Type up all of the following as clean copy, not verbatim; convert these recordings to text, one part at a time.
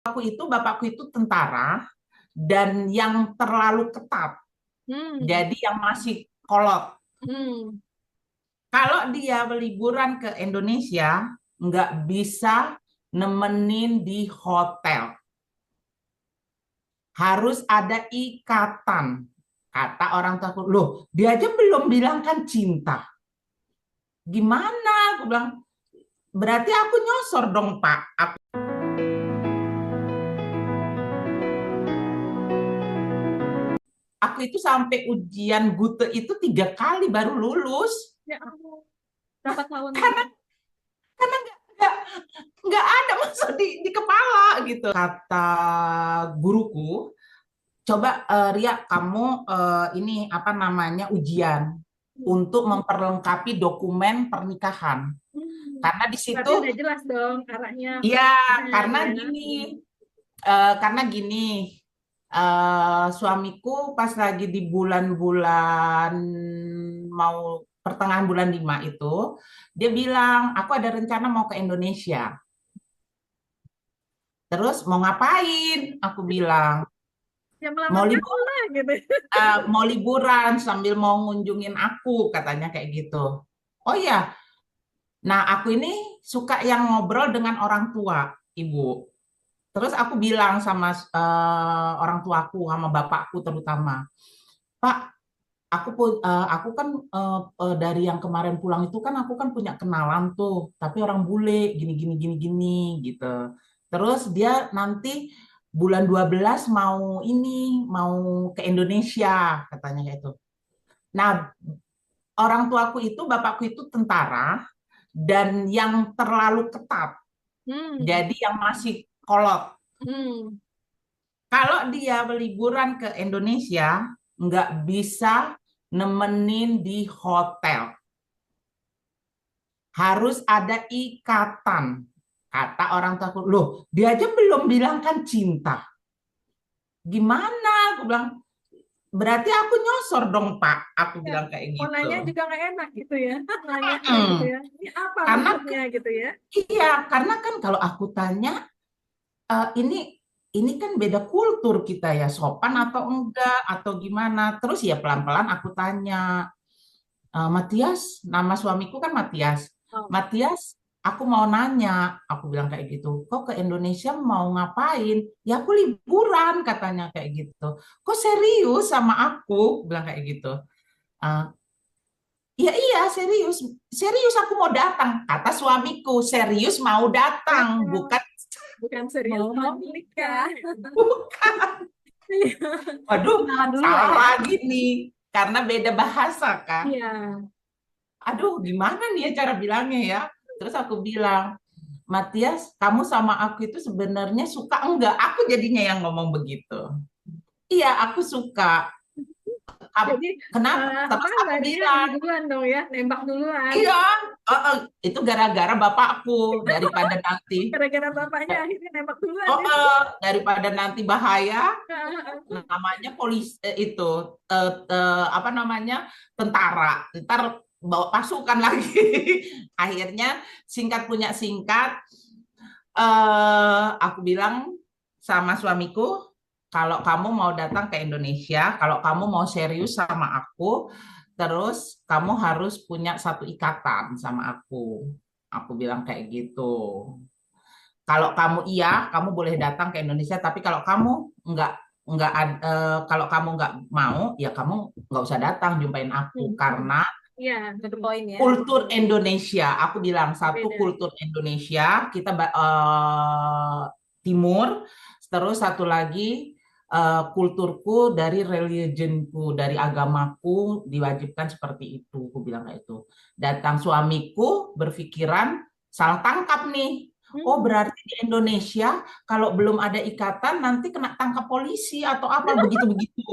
Bapakku itu tentara dan yang terlalu ketat. Hmm. Jadi yang masih kolot. Hmm. Kalau dia liburan ke Indonesia, nggak bisa nemenin di hotel. Harus ada ikatan. Kata orang tua aku, loh dia aja belum bilang kan cinta. Gimana? Aku bilang, berarti aku nyosor dong Pak. Aku itu sampai ujian Gute itu 3 kali baru lulus. Ya ampun. Berapa tahun itu? Karena karena nggak ada masuk di kepala gitu. Kata guruku, coba Ria kamu ini apa namanya ujian Hmm. untuk memperlengkapi dokumen pernikahan. Hmm. Karena di Berarti situ, udah jelas dong arahnya ya pernikahan karena ya. gini, Hmm. suamiku pas lagi di bulan-bulan mau pertengahan bulan 5 itu, dia bilang, aku ada rencana mau ke Indonesia. Terus mau ngapain? Aku bilang, Ya melamar mau kamu libur, lah gitu. mau liburan sambil mau ngunjungin aku, katanya kayak gitu. Oh ya, nah aku ini suka yang ngobrol dengan orang tua, Ibu. Terus aku bilang sama orang tuaku, sama bapakku terutama, Pak, aku kan dari yang kemarin pulang itu kan aku kan punya kenalan tuh, tapi orang bule gini gini gini gini gitu. Terus dia nanti bulan 12 mau ini mau ke Indonesia katanya kayak itu. Nah, orang tuaku itu bapakku itu tentara dan yang terlalu ketat. Hmm. Jadi yang masih kolot. Hmm. Kalau dia liburan ke Indonesia nggak bisa nemenin di hotel. Harus ada ikatan. Kata orang tua aku, loh dia aja belum bilang kan cinta. Gimana? Aku bilang, berarti aku nyosor dong Pak. Aku Ya, bilang kayak mau gitu. nanya juga nggak enak gitu ya. Nanyanya gitu Mm. ya. Ini apa Karena maksudnya gitu ya. iya, karena kan kalau aku tanya, ini kan beda kultur kita ya, sopan atau Hmm. enggak atau gimana. Terus ya pelan-pelan aku tanya, Matias, nama suamiku kan Matias. Oh. Matias, aku mau nanya, aku bilang kayak gitu. Kok ke Indonesia mau ngapain? Ya aku liburan katanya kayak gitu. Kok serius sama aku? Bilang kayak gitu. "Eh, iya iya serius, serius aku mau datang. Kata suamiku, serius mau datang, Datang. bukan Bukan serius mau mau menikah. bukan. Iya. Waduh, Kenalan dulu lah ya. salah gini. Karena beda bahasa kan. Iya. Aduh, gimana nih ya cara bilangnya ya? Terus aku bilang, Matias, kamu sama aku itu sebenarnya suka enggak? Aku jadinya yang ngomong begitu. Iya, aku suka. Jadi Kenapa? apa Terus aku Mbak Ria ini bilang, duluan dong ya, nembak duluan. iya, itu gara-gara bapakku daripada nanti, Gara-gara bapaknya akhirnya nembak duluan ya. daripada nanti bahaya. Namanya polisi itu apa namanya tentara. Ntar bawa pasukan lagi. Akhirnya singkat punya singkat, aku bilang sama suamiku, kalau kamu mau datang ke Indonesia, kalau kamu mau serius sama aku, terus kamu harus punya satu ikatan sama aku. Aku bilang kayak gitu. Kalau kamu iya, kamu boleh datang ke Indonesia, tapi kalau kamu nggak kalau kamu nggak mau, ya kamu nggak usah datang jumpain aku Hmm, hmm. karena Iya, satu poin ya. kultur Indonesia. Aku bilang satu Beda. kultur Indonesia, kita timur, terus satu lagi kulturku dari religionku, dari agamaku diwajibkan seperti itu. Aku bilang kayak itu. Datang suamiku berpikiran salah tangkap nih. Oh, Hmm. berarti di Indonesia kalau belum ada ikatan nanti kena tangkap polisi atau apa begitu-begitu.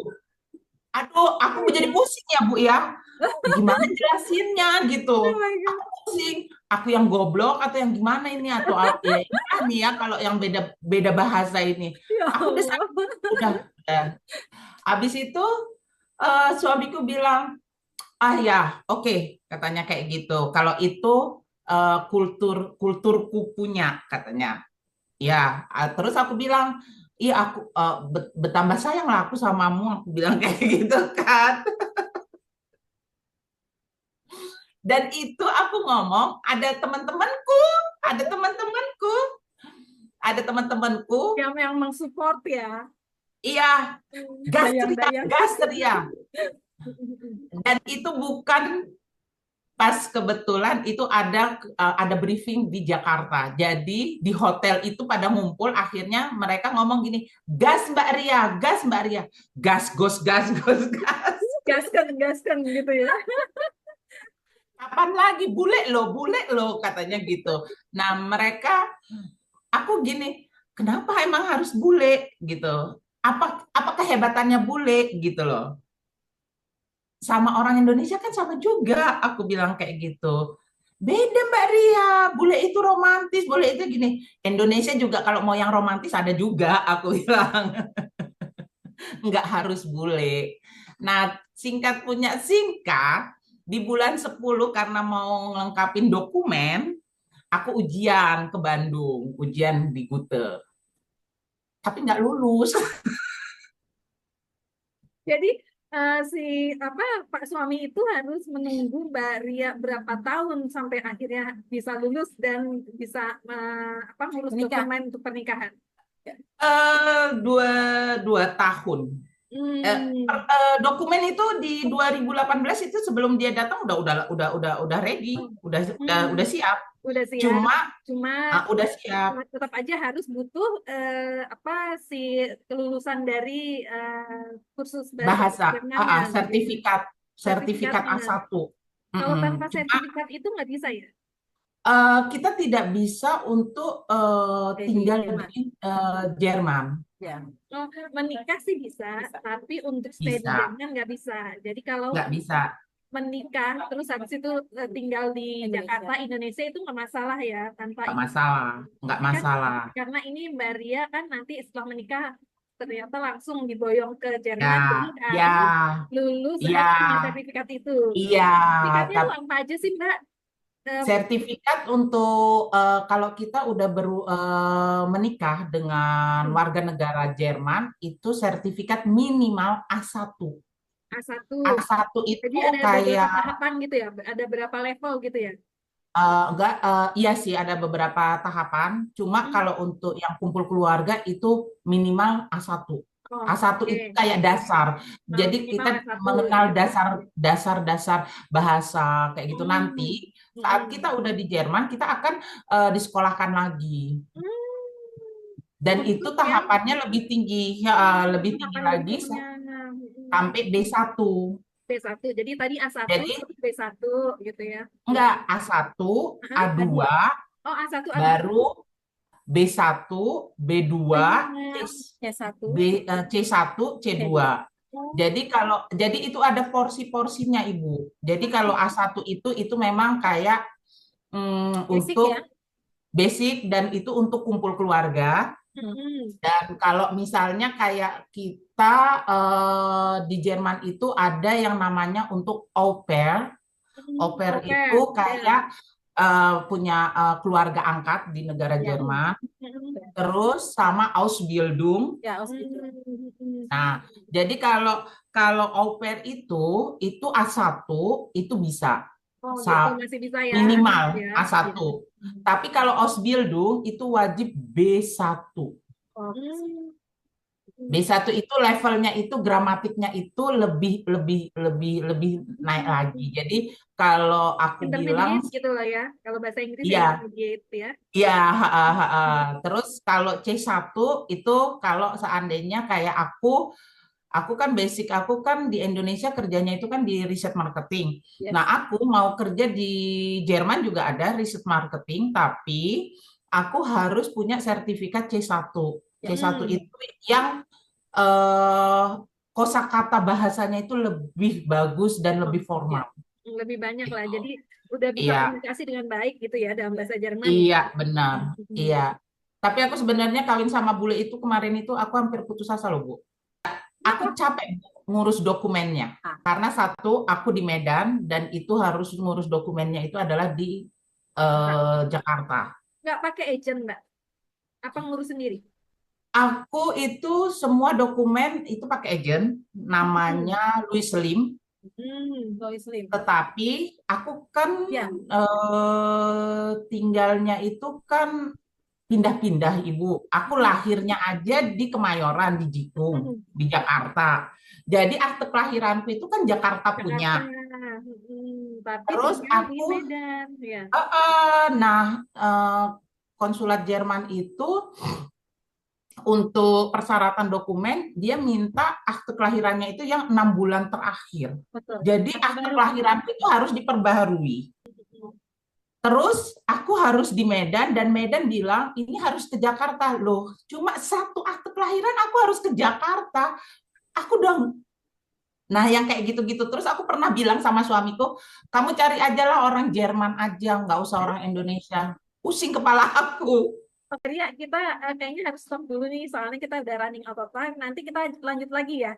Aduh, aku menjadi pusing ya, Bu ya. Gimana jelasinnya gitu. Oh my Aku God. pusing. Aku yang goblok atau yang gimana ini atau ya ini nih ya kalau yang beda beda bahasa ini. Ya Aku udah Allah. udah. Habis itu suamiku bilang, "Ah ya, oke," katanya kayak gitu. Kalau itu kulturku punya katanya. Ya, terus aku bilang, iya aku bertambah sayang lah aku samamu, aku bilang kayak gitu kan. Dan itu aku ngomong, ada teman-temanku, ada teman-temanku, yang mensupport ya. iya, Bayang-bayang. gas teriak. Dan itu bukan pas kebetulan itu ada briefing di Jakarta. Jadi di hotel itu pada ngumpul, akhirnya mereka ngomong gini, gas Mbak Ria, gas Mbak Ria, gas, gos, gas, gos, gas. Gaskan, gaskan gitu ya. Kapan lagi bule lo katanya gitu. Nah mereka, aku gini, kenapa emang harus bule gitu? Apa kehebatannya bule gitu loh? Sama orang Indonesia kan sama juga, aku bilang kayak gitu. Beda Mbak Ria, bule itu romantis, bule itu gini. Indonesia juga kalau mau yang romantis ada juga, aku bilang. Nggak harus bule. Nah, singkat punya singkat, di bulan 10 karena mau ngelengkapin dokumen, aku ujian ke Bandung, ujian di Gute. Tapi nggak lulus. Jadi si apa Pak suami itu harus menunggu Mbak Ria berapa tahun sampai akhirnya bisa lulus dan bisa apa ngurus Menikah. dokumen untuk pernikahan. Dua, 2 tahun. Hmm. Dokumen itu di 2018 itu sebelum dia datang udah ready, udah Hmm. siap. Udah siap. Cuma Cuma udah siap tetap aja harus butuh apa si kelulusan dari kursus bahasa bahasa, Jermannya gitu. sertifikat sertifikat Sertifikatnya. A1. Kalau tanpa Cuma sertifikat itu nggak bisa ya? kita tidak bisa untuk Di tinggal Jerman. di Jerman. Ya. Oh, menikah sih bisa, tapi untuk stay di Bisa, Jerman nggak bisa. Jadi kalau nggak bisa, menikah terus habis itu tinggal di Indonesia. Jakarta, Indonesia itu nggak masalah ya tanpa nggak ini. masalah, nggak Tapi kan masalah. karena ini Mbak Ria kan nanti setelah menikah ternyata langsung diboyong ke Ya, Jerman, jadi ya, harus lulus ya, harus punya sertifikat itu. iya. Sertifikatnya Tapi apa aja sih Mbak? Eh, sertifikat untuk kalau kita udah menikah dengan warga negara Jerman, itu sertifikat minimal A1. A1. A1 Jadi itu ada beberapa kayak tahapan gitu ya, ada berapa level gitu ya. enggak, iya sih ada beberapa tahapan. Cuma Hmm. kalau untuk yang kumpul keluarga itu minimal A1. Oh, A1 itu oke. kayak dasar. Nah, Jadi minimal kita S1 mengenal gitu. dasar-dasar bahasa kayak gitu. Nanti Hmm. saat Hmm. kita udah di Jerman, kita akan disekolahkan lagi. Dan itu Untuk yang tahapannya lebih tinggi, ya, lebih tinggi tahapan lagi berikutnya. sampai B1. B1. Jadi tadi A1 Jadi terus B1 gitu ya. enggak A1, Hah? A2, Oh, A1 A2. baru B1, B2, Banyak. C1. C1, C2. Oh, Jadi itu ada porsi-porsinya Ibu. Jadi kalau A1 itu memang kayak Basic ya. untuk basic dan itu untuk kumpul keluarga. hmm. Dan kalau misalnya kayak kita di Jerman itu ada yang namanya untuk au pair. Au pair Oke. itu Ya. kayak punya keluarga angkat di negara Ya. Jerman. Hmm. Terus sama Ausbildung. Ya, Ausbildung. Nah, jadi kalau kalau au pair itu A1 itu bisa Oh, gitu masih bisa ya A1 minimal ya. A1. Tapi kalau Ausbildung itu wajib B1. Oh. B1 itu levelnya itu gramatiknya itu lebih naik lagi. Jadi kalau aku bilang Intermediate gitu lah ya. Kalau bahasa Inggris ya iya, intermediate ya. iya, terus kalau C1 itu kalau seandainya kayak aku kan basic aku kan di Indonesia kerjanya itu kan di riset marketing. Yes. Nah, aku mau kerja di Jerman juga ada riset marketing, tapi aku harus punya sertifikat C1. C1 Hmm. itu yang eh, kosakata bahasanya itu lebih bagus dan lebih formal. Lebih banyak lah. Gitu. Jadi udah bisa Iya, komunikasi dengan baik gitu ya dalam bahasa Jerman ya. iya benar. Hmm. Iya. Tapi aku sebenarnya kawin sama bule itu kemarin itu aku hampir putus asa loh, Bu. Aku Kenapa? capek ngurus dokumennya. Ah. Karena satu, aku di Medan dan itu harus ngurus dokumennya itu adalah di Jakarta. Nggak pakai agent, Mbak. Apa ngurus sendiri? Aku itu semua dokumen itu pakai agent, Hmm, namanya Louis Lim. Lois Lim. Tetapi aku kan Ya. tinggalnya itu kan pindah-pindah, Ibu. Aku Hmm, lahirnya aja di Kemayoran, di Jitung, hmm. di Jakarta. Jadi akte kelahiranku itu kan Jakarta punya. Jakarta. Tapi Terus tinggal di aku, Medan. Ya. nah, eh, konsulat Jerman itu untuk persyaratan dokumen, dia minta akte kelahirannya itu yang 6 bulan terakhir. Betul. Jadi Akte akte baru. kelahiran itu harus diperbaharui. Terus aku harus di Medan dan Medan bilang ini harus ke Jakarta loh. Cuma satu akte kelahiran aku harus ke Jakarta. Aku dong. Nah, yang kayak gitu-gitu. Terus aku pernah bilang sama suamiku, kamu cari aja lah orang Jerman aja, nggak usah orang Indonesia. Pusing kepala aku. Oke, ya, kita kayaknya harus stop dulu nih, soalnya kita udah running out of time. Nanti kita lanjut lagi ya.